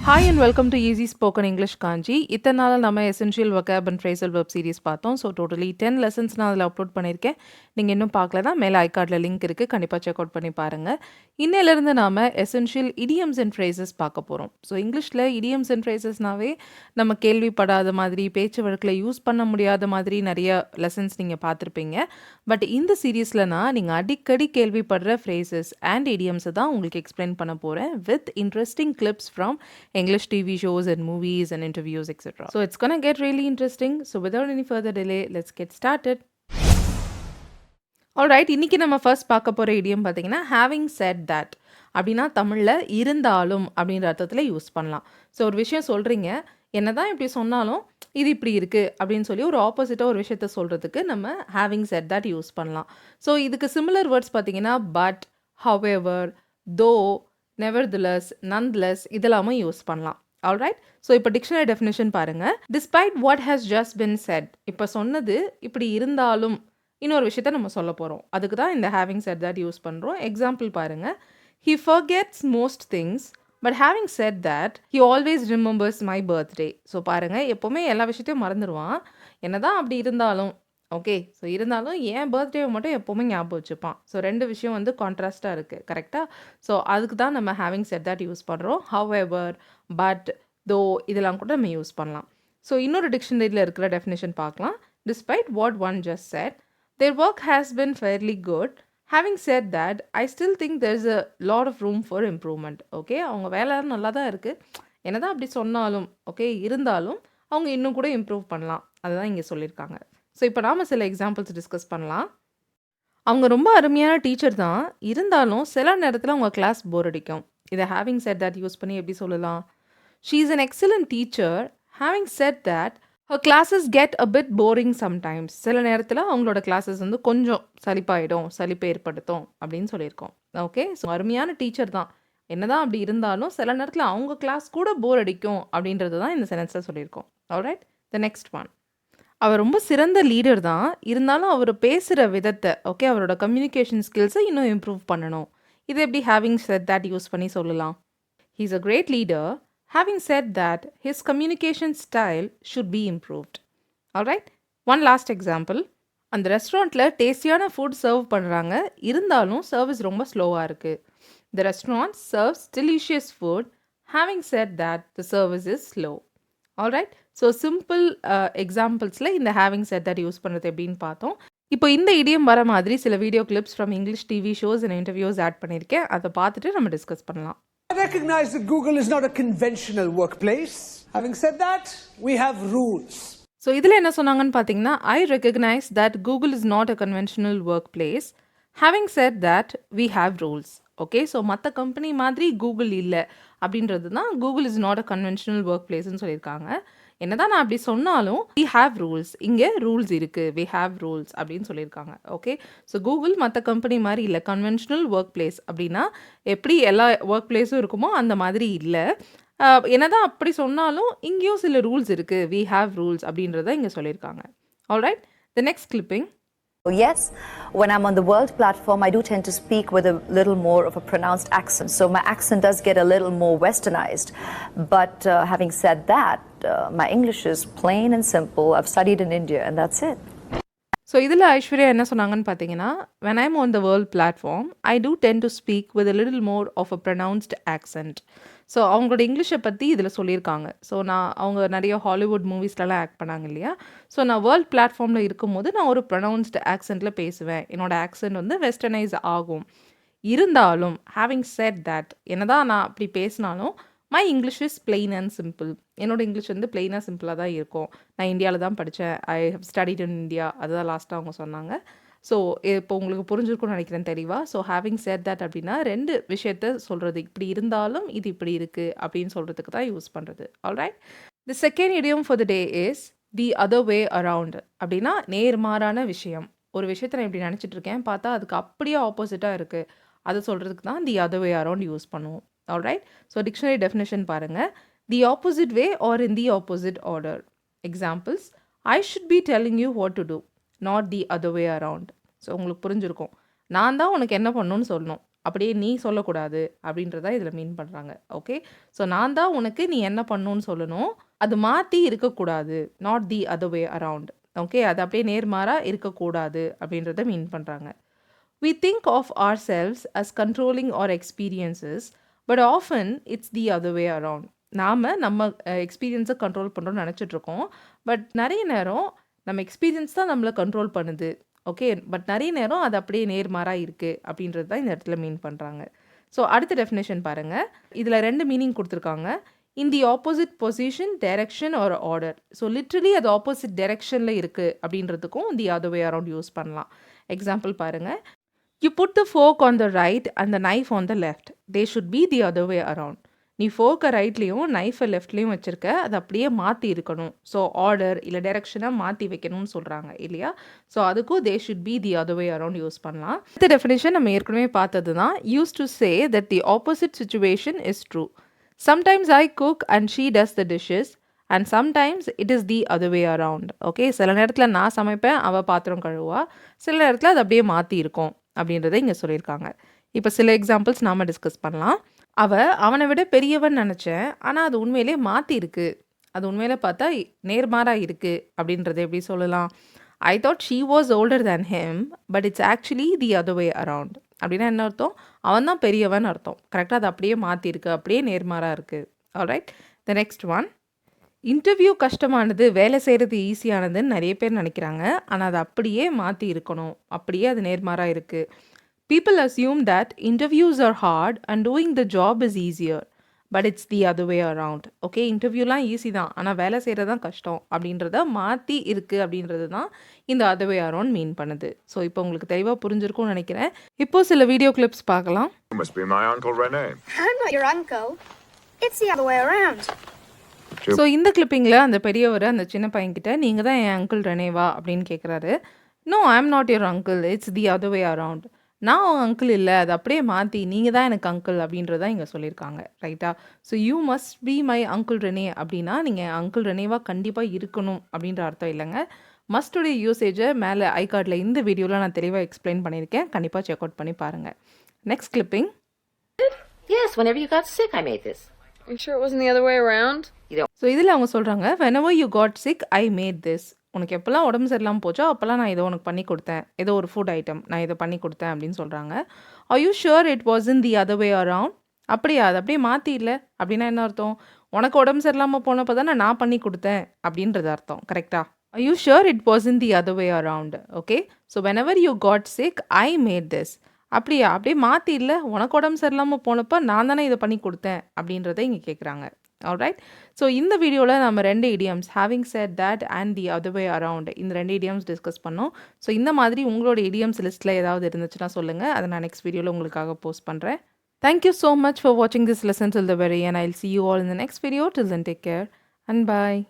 Hi and welcome to easy spoken English Kanchi. இத்தனை நாள் நம்ம essential vocab and phrasal web series பார்த்தோம். So totally 10 lessons நான் அதில் அப்லோட் பண்ணியிருக்கேன். நீங்கள் இன்னும் பார்க்கலனா மேலே ஐகார்டில் லிங்க் இருக்குது, கண்டிப்பாக செக் அவுட் பண்ணி பாருங்கள். இன்னையிலேருந்து நாம் எசென்ஷியல் இடியம்ஸ் அண்ட் ஃப்ரேசஸ் பார்க்க போகிறோம். ஸோ இங்கிலீஷில் இடியம்ஸ் அண்ட் ஃப்ரேசஸ்னாவே நம்ம கேள்விப்படாத மாதிரி, பேச்சு வழக்கில் யூஸ் பண்ண முடியாத மாதிரி நிறைய லெசன்ஸ் நீங்கள் பார்த்துருப்பீங்க. பட் இந்த சீரீஸ்லனா நீங்கள் அடிக்கடி கேள்விப்படுற ஃப்ரேசஸ் அண்ட் இடியம்ஸை தான் உங்களுக்கு எக்ஸ்பிளைன் பண்ண போகிறேன் with interesting clips from English TV shows and movies and interviews, etc. So it's gonna get really interesting. So without any further delay, let's get started. Alright, இன்றைக்கி நம்ம first பார்க்க போகிற இடியம் பார்த்தீங்கன்னா having said that அப்படின்னா தமிழில் இருந்தாலும் அப்படின்ற அர்த்தத்தில் யூஸ் பண்ணலாம். ஸோ ஒரு விஷயம் சொல்கிறீங்க, என்ன தான் இப்படி சொன்னாலும் இது இப்படி இருக்குது அப்படின்னு சொல்லி ஒரு ஆப்போசிட்டாக ஒரு விஷயத்த சொல்கிறதுக்கு நம்ம ஹேவிங் செட் தட் யூஸ் பண்ணலாம். ஸோ இதுக்கு சிமிலர் வேர்ட்ஸ் பார்த்தீங்கன்னா but, however, though, nevertheless, nonetheless இதெல்லாமே யூஸ் பண்ணலாம். ஆல்ரைட், ஸோ இப்போ டிக்ஷனரி டெஃபினேஷன் பாருங்கள். Despite what has just been said, இப்போ சொன்னது இப்படி இருந்தாலும் இன்னொரு விஷயத்த நம்ம சொல்ல போகிறோம், அதுக்கு தான் இந்த ஹேவிங் செட் தட் யூஸ் பண்ணுறோம். எக்ஸாம்பிள் பாருங்கள். He forgets most things but having said that he always remembers my birthday. So பாருங்கள், எப்போவுமே எல்லா விஷயத்தையும் மறந்துடுவான், என்ன தான் அப்படி இருந்தாலும். ஓகே, ஸோ இருந்தாலும் என் பர்த்டேவை மட்டும் எப்போவுமே ஞாபகம் வச்சுப்பான். ஸோ ரெண்டு விஷயம் வந்து கான்ட்ராஸ்ட்டாக இருக்குது, கரெக்டாக? ஸோ அதுக்கு தான் நம்ம ஹேவிங் செட் தட் யூஸ் பண்ணுறோம். ஹவெவர், பட், தோ இதெல்லாம் கூட நம்ம யூஸ் பண்ணலாம். ஸோ இன்னொரு டிக்ஷனரியில் இருக்கிற டெஃபினேஷன் பார்க்கலாம். Despite what one just set, their work has been fairly good. Having said that, I still think there's a lot of room for improvement. Okay, அவங்க வேலை நல்லா தான் இருக்குது, என்ன தான் அப்படி சொன்னாலும் ஓகே இருந்தாலும் அவங்க இன்னும் கூட இம்ப்ரூவ் பண்ணலாம், அதுதான் இங்கே சொல்லியிருக்காங்க. ஸோ இப்போ நாம் சில எக்ஸாம்பிள்ஸ் டிஸ்கஸ் பண்ணலாம். அவங்க ரொம்ப அருமையான டீச்சர் தான், இருந்தாலும் சில நேரத்தில் அவங்க கிளாஸ் போர் அடிக்கும். இதை ஹேவிங் செட் தட் யூஸ் பண்ணி எப்படி சொல்லலாம்? She is an excellent teacher. Having said that, her classes get a bit boring sometimes. சில நேரத்தில் அவங்களோட கிளாஸஸ் வந்து கொஞ்சம் சலிப்பாயிடும், சலிப்பை ஏற்படுத்தும் அப்படின்னு சொல்லியிருக்கோம். ஓகே, ஸோ அருமையான டீச்சர் தான், என்னதான் அப்படி இருந்தாலும் சில நேரத்தில் அவங்க கிளாஸ் கூட போர் அடிக்கும் அப்படின்றது தான் இந்த சென்டென்ஸில் சொல்லியிருக்கோம். Alright, the next one. அவர் ரொம்ப சிறந்த லீடர் தான், இருந்தாலும் அவர் பேசுகிற விதத்தை ஓகே அவரோட கம்யூனிகேஷன் ஸ்கில்ஸை இன்னும் இம்ப்ரூவ் பண்ணணும். இது எப்படி ஹேவிங் செட் தட் யூஸ் பண்ணி சொல்லலாம்? He is a great leader. Having said that, his communication style should be improved. Alright, one last example. அந்த ரெஸ்டாரண்ட்டில் டேஸ்டியான ஃபுட் சர்வ் பண்ணுறாங்க, இருந்தாலும் சர்வீஸ் ரொம்ப ஸ்லோவாக இருக்குது. The restaurant serves delicious food. Having said that, the service is slow. Alright, so simple எக்ஸாம்பிள்ஸில் இந்த ஹேவிங் செட் தட் யூஸ் பண்ணுறது எப்படின்னு பார்த்தோம். இப்போ இந்த இடியம் வர மாதிரி சில video clips from English TV shows and interviews add பண்ணியிருக்கேன், அதை பார்த்துட்டு நம்ம டிஸ்கஸ் பண்ணலாம். I recognize that Google is not a conventional workplace. Having said that, we have rules. So இதில் என்ன சொன்னாங்கன்னு பார்த்தீங்கன்னா, I recognise that Google is not a conventional work place. Having said that we have rules. Okay, so மற்ற company மாதிரி Google இல்லை அப்படின்றது தான் Google is not a conventional work பிளேஸ்ன்னு சொல்லியிருக்காங்க. என்னதான் நான் அப்படி சொன்னாலும் வி ஹாவ் ரூல்ஸ், இங்கே ரூல்ஸ் இருக்குது, வி ஹாவ் ரூல்ஸ் அப்படின்னு சொல்லியிருக்காங்க. ஓகே, ஸோ கூகுள் மற்ற கம்பெனி மாதிரி இல்லை, கன்வென்ஷனல் ஒர்க் பிளேஸ் அப்படின்னா எப்படி எல்லா ஒர்க் பிளேஸும் இருக்குமோ அந்த மாதிரி இல்லை. என்னதான் அப்படி சொன்னாலும் இங்கேயும் சில ரூல்ஸ் இருக்குது, வி ஹாவ் ரூல்ஸ் அப்படின்றத இங்கே சொல்லியிருக்காங்க. Alright, the next clipping. Yes, when I'm on the world platform, I do tend to speak with a little more of a pronounced accent. So my accent does get a little more westernized. But having said that, my English is plain and simple. I've studied in India and that's it. So இதில் ஐஸ்வர்யா என்ன சொன்னாங்கன்னு பார்த்தீங்கன்னா, when I'm on the world platform, I do tend to speak with a little more of a pronounced accent. So அவங்களோட இங்கிலீஷை பற்றி இதில் சொல்லியிருக்காங்க. So அவங்க நிறைய ஹாலிவுட் மூவிஸ்லலாம் ஆக்ட் பண்ணாங்க இல்லையா? ஸோ நான் வேர்ல்ட் பிளாட்ஃபார்மில் இருக்கும்போது நான் ஒரு ப்ரொனவுன்ஸ்டு ஆக்சென்ட்டில் பேசுவேன், என்னோடய ஆக்சென்ட் வந்து வெஸ்டர்னைஸ் ஆகும். இருந்தாலும் ஹேவிங் செட் தட், என்னதான் நான் அப்படி பேசினாலும் my English is plain and simple. என்னோட இங்கிலீஷ் வந்து பிளெயினாக சிம்பிளாக தான் இருக்கும். நான் இந்தியாவில் தான் படித்தேன், I have studied in India, அதுதான் லாஸ்ட்டாக அவங்க சொன்னாங்க. ஸோ இப்போ உங்களுக்கு புரிஞ்சிருக்கும்னு நினைக்கிறேன் தெளிவாக. ஸோ ஹேவிங் செட் தட் அப்படின்னா ரெண்டு விஷயத்த சொல்கிறது, இப்படி இருந்தாலும் இது இப்படி இருக்குது அப்படின்னு சொல்கிறதுக்கு தான் யூஸ் பண்ணுறது. Alright, the second idiom for the day is the other way around. அப்படின்னா நேர்மாறான விஷயம். ஒரு விஷயத்தை நான் இப்படி நினச்சிட்டு இருக்கேன், பார்த்தா அதுக்கு அப்படியே ஆப்போசிட்டாக இருக்குது, அதை சொல்கிறதுக்கு தான் the other way around use பண்ணுவோம். ஆல்ரைட், ஸோ டிக்ஷனரி டெஃபினேஷன் பாருங்கள். The opposite way or in the opposite order. Examples, I should be telling you what to do, not the other way around. So உங்களுக்கு புரிஞ்சிருக்கும், நான் தான் உனக்கு என்ன பண்ணணும்னு சொல்லணும், அப்படியே நீ சொல்லக்கூடாது அப்படின்றத இதில் மீன் பண்ணுறாங்க. ஓகே, ஸோ நான் தான் உனக்கு நீ என்ன பண்ணணும்னு சொல்லணும், அது மாற்றி இருக்கக்கூடாது, not the other way around. Okay, அது அப்படியே நேர்மாறாக இருக்கக்கூடாது அப்படின்றத மீன் பண்ணுறாங்க. We think of ourselves as controlling our experiences, but often it's the other way around. நம்ம எக்ஸ்பீரியன்ஸை கண்ட்ரோல் பண்ணுறோம்னு நினச்சிட்ருக்கோம், பட் நிறைய நேரம் நம்ம எக்ஸ்பீரியன்ஸ் தான் நம்மளை கண்ட்ரோல் பண்ணுது. ஓகே, பட் நிறைய நேரம் அது அப்படியே நேர்மாறாக இருக்குது அப்படின்றது தான் இந்த இடத்துல மீன் பண்ணுறாங்க. ஸோ அடுத்த டெஃபினேஷன் பாருங்கள். இதில் 2 மீனிங் கொடுத்துருக்காங்க. In the opposite position, direction or order. So literally அது ஆப்போசிட் டைரக்ஷனில் இருக்குது அப்படின்றதுக்கும் the other way around use பண்ணலாம். எக்ஸாம்பிள் பாருங்கள். You put the fork on the right and the knife on the left. They should be the other way around. நீ ஃபோர்க்கை ரைட்லேயும் நைஃபை லெஃப்ட்லேயும் வச்சுருக்க, அது அப்படியே மாற்றி இருக்கணும். ஸோ ஆர்டர் இல்லை டைரக்ஷனாக மாற்றி வைக்கணும்னு சொல்கிறாங்க இல்லையா? ஸோ அதுக்கும் they should be the other way around use பண்ணலாம். இந்த டெஃபினேஷன் நம்ம ஏற்கனவே பார்த்தது தான். Use to say that the opposite situation is true. Sometimes I cook and she does the dishes and sometimes it is the other way around. Okay, சில நேரத்தில் நான் சமைப்பேன், அவள் பாத்திரம் கழுவா, சில நேரத்தில் அது அப்படியே மாற்றி இருக்கும் அப்படின்றத இங்கே சொல்லியிருக்காங்க. இப்போ சில எக்ஸாம்பிள்ஸ் நாம் டிஸ்கஸ் பண்ணலாம். அவனை விட பெரியவன் நினச்சேன், ஆனால் அது உண்மையிலே மாற்றி இருக்குது, அது உண்மையில பார்த்தா நேர்மாறாக இருக்குது அப்படின்றத எப்படி சொல்லலாம்? I thought she was older than him but it's actually the other way around. அப்படின்னா என்ன அர்த்தம்? அவன் தான் பெரியவன் அர்த்தம். கரெக்டாக அது அப்படியே மாற்றிருக்கு, அப்படியே நேர்மாறாக இருக்குது. Alright, the next one. Interview கஷ்டமானது, வேலை செய்கிறது ஈஸியானதுன்னு நிறைய பேர் நினைக்கிறாங்க, ஆனால் அது அப்படியே மாற்றி இருக்கணும், அப்படியே அது நேர்மாறாக இருக்குது. People assume that interviews are hard and doing the job is easier, but it's the other way around. Okay, இன்டர்வியூலாம் ஈஸி தான், ஆனால் வேலை செய்கிறது தான் கஷ்டம் அப்படின்றத மாற்றி இருக்குது அப்படின்றது தான் இந்த அதர் வே அரவுண்ட் மீன் பண்ணுது. ஸோ இப்போ உங்களுக்கு தெளிவாக புரிஞ்சிருக்கும்னு நினைக்கிறேன். இப்போது சில வீடியோ கிளிப்ஸ் பார்க்கலாம். You must be my Uncle Rene. I'm not your uncle. It's the other way around. So இந்த கிளிப்பிங்கில் அந்த பெரியவர் அந்த சின்ன பையன்கிட்ட நீங்கள் தான் என் அங்கிள் ரெனேவா அப்படின்னு கேட்குறாரு. No, I am not your uncle, it's the other way around. நான் உன் அங்கிள் இல்லை, அது அப்படியே மாற்றி நீங்கள் தான் எனக்கு அங்கிள் அப்படின்றதான் இங்கே சொல்லியிருக்காங்க. ரைட்டா? So you must be my uncle Rene அப்படின்னா நீங்கள் அங்கிள் ரெனேவா கண்டிப்பாக இருக்கணும் அப்படின்ற அர்த்தம் இல்லைங்க. மஸ்டுடைய யூசேஜை மேலே ஐ கார்டில் இந்த வீடியோவில் நான் தெளிவாக எக்ஸ்பிளைன் பண்ணியிருக்கேன், கண்டிப்பாக செக் அவுட் பண்ணி பாருங்கள். Next clipping. Yes, whenever you got sick, I made this. Are you sure it wasn't the other way around? So இதில் அவங்க சொல்கிறாங்க, whenever you got sick, I made this. உனக்கு எப்போல்லாம் உடம்பு சரியில்லாமல் போச்சோ அப்போல்லாம் நான் இதை உனக்கு பண்ணி கொடுத்தேன், ஏதோ ஒரு ஃபுட் ஐட்டம் நான் இதை பண்ணி கொடுத்தேன் அப்படின்னு சொல்கிறாங்க. Are you sure it wasn't the other way around? அப்படியா, அது அப்படியே மாற்றி இல்லை அப்படின்னா என்ன அர்த்தம்? உனக்கு உடம்பு சரியில்லாமல் போனப்போ தானே நான் பண்ணி கொடுத்தேன் அப்படின்றது அர்த்தம். கரெக்டாக? Are you sure it wasn't the other way around? Okay, so whenever you got sick, I made this. அப்படியா, அப்படியே மாற்றி இல்லை, உனக்கு உடம்பு சரியில்லாமல் போனப்போ நான் தானே இதை பண்ணி கொடுத்தேன் அப்படின்றத இங்கே கேட்குறாங்க. ஆல்ரைட், ஸோ இந்த வீடியோவில் நம்ம 2 idioms, having said that and the other way around, இந்த 2 idioms டிஸ்கஸ் பண்ணோம். ஸோ இந்த மாதிரி உங்களோட idioms லிஸ்ட்டில் ஏதாவது இருந்துச்சுன்னா சொல்லுங்கள், அதை நான் நெக்ஸ்ட் வீடியோவில் உங்களுக்காக போஸ்ட் பண்ணுறேன். Thank you so much for watching this lesson till the very end. I'll see you all in the next video. Till then, take care and bye.